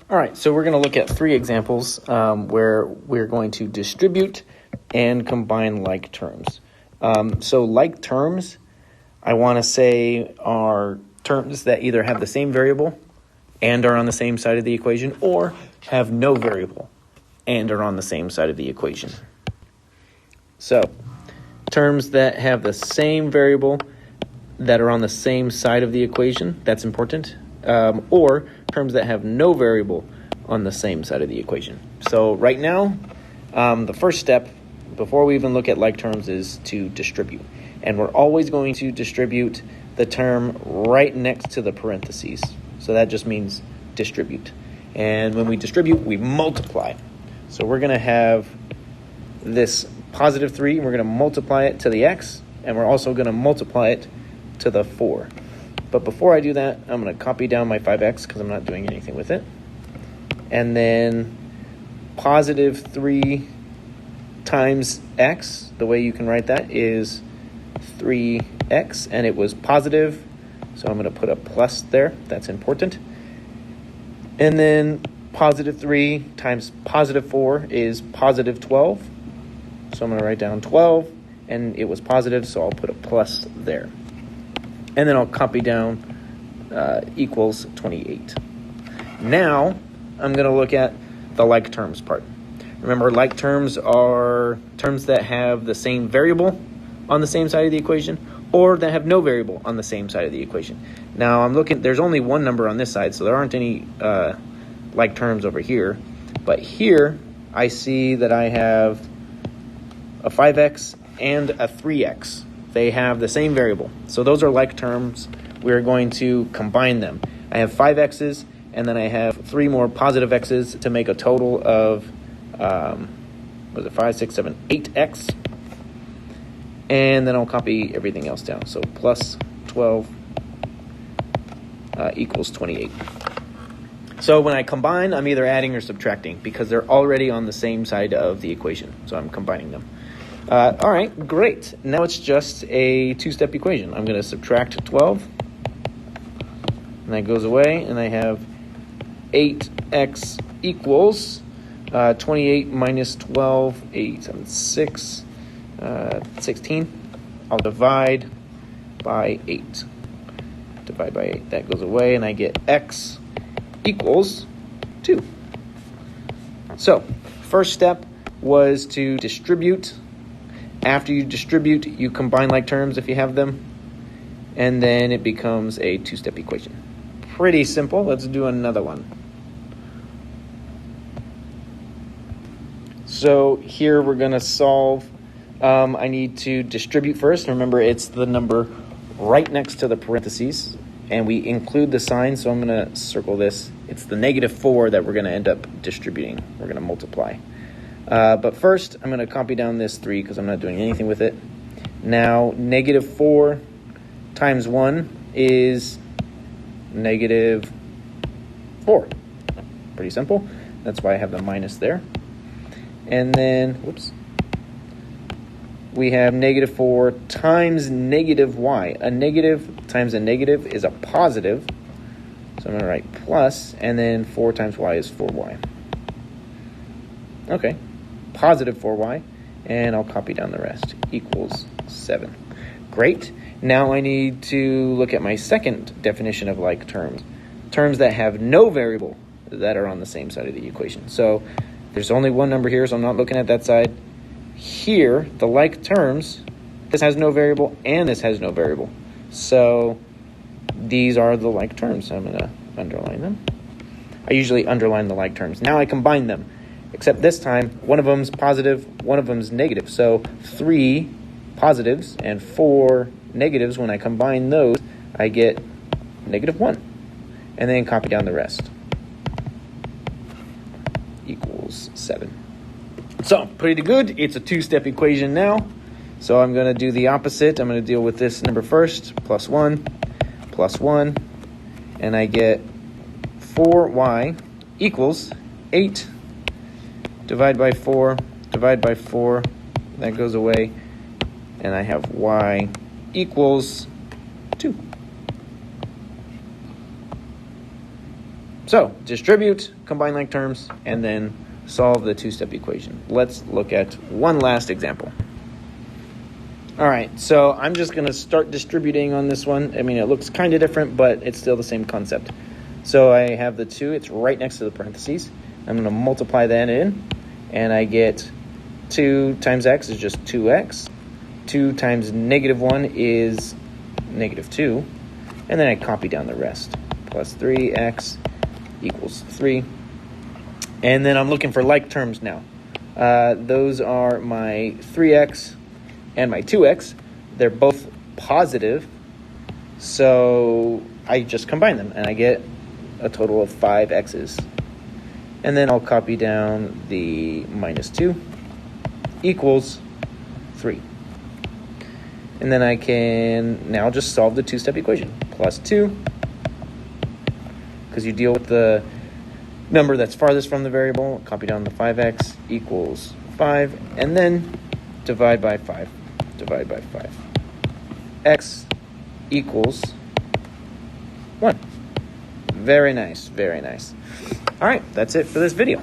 All right, so we're going to look at three examples where we're going to distribute and combine like terms. So like terms, I want to say are terms that either have the same variable and are on the same side of the equation, or have no variable and are on the same side of the equation. So terms that have the same variable that are on the same side of the equation, that's important, or terms that have no variable on the same side of the equation. So right now, the first step before we even look at like terms is to distribute. And we're always going to distribute the term right next to the parentheses. So that just means distribute. And when we distribute, we multiply. So we're going to have this positive 3, and we're going to multiply it to the x, and we're also going to multiply it to the 4. But before I do that, I'm going to copy down my 5x because I'm not doing anything with it. And then positive 3 times x, the way you can write that is 3x, and it was positive, so I'm going to put a plus there. That's important. And then positive 3 times positive 4 is positive 12. So I'm going to write down 12, and it was positive, so I'll put a plus there. And then I'll copy down equals 28. Now I'm going to look at the like terms part. Remember, like terms are terms that have the same variable on the same side of the equation, or that have no variable on the same side of the equation. Now I'm looking, there's only one number on this side, so there aren't any like terms over here. But here I see that I have a 5x and a 3x. They have the same variable. So those are like terms. We're going to combine them. I have 5x's, and then I have 3 more positive x's to make a total of, 5, 6, 7, 8x. And then I'll copy everything else down. So plus 12 equals 28. So when I combine, I'm either adding or subtracting because they're already on the same side of the equation. So I'm combining them. All right, great. Now it's just a two-step equation. I'm going to subtract 12, and that goes away, and I have 8x equals 28 minus 12, 8, 7, 6, 16. I'll divide by 8. Divide by 8. That goes away, and I get x equals 2. So, first step was to distribute. After you distribute, you combine like terms if you have them, and then it becomes a two-step equation. Pretty simple. Let's do another one. So here we're going to solve. I need to distribute first. Remember, it's the number right next to the parentheses, and we include the sign, so I'm going to circle this. It's the negative 4 that we're going to end up distributing. We're going to multiply. But first, I'm going to copy down this 3 because I'm not doing anything with it. Now, negative 4 times 1 is negative 4. Pretty simple. That's why I have the minus there. And then, we have negative 4 times negative y. A negative times a negative is a positive. So I'm going to write plus, and then 4 times y is 4y. Okay. Positive 4y, and I'll copy down the rest, equals 7. Great. Now I need to look at my second definition of like terms. Terms that have no variable that are on the same side of the equation. So there's only one number here, so I'm not looking at that side. Here, the like terms, this has no variable and this has no variable. So these are the like terms. I'm going to underline them. I usually underline the like terms. Now I combine them. Except this time, one of them's positive, one of them's negative. So 3 positives and 4 negatives, when I combine those, I get negative 1. And then copy down the rest. Equals 7. So, pretty good. It's a two-step equation now. So I'm going to do the opposite. I'm going to deal with this number first. Plus 1, and I get 4y equals 8. Divide by 4, that goes away, and I have y equals 2. So distribute, combine like terms, and then solve the two-step equation. Let's look at one last example. All right, so I'm just going to start distributing on this one. I mean, it looks kind of different, but it's still the same concept. So I have the 2. It's right next to the parentheses. I'm going to multiply that in, and I get 2 times x is just 2x. 2 times -1 is -2. And then I copy down the rest. Plus 3x equals 3. And then I'm looking for like terms now. Those are my 3x and my 2x. They're both positive. So I just combine them, and I get a total of 5 x's. And then I'll copy down the -2 equals 3. And then I can now just solve the two-step equation. Plus 2, because you deal with the number that's farthest from the variable, copy down the 5x equals 5, and then divide by 5. Divide by 5. X equals 1. Very nice, very nice. All right, that's it for this video.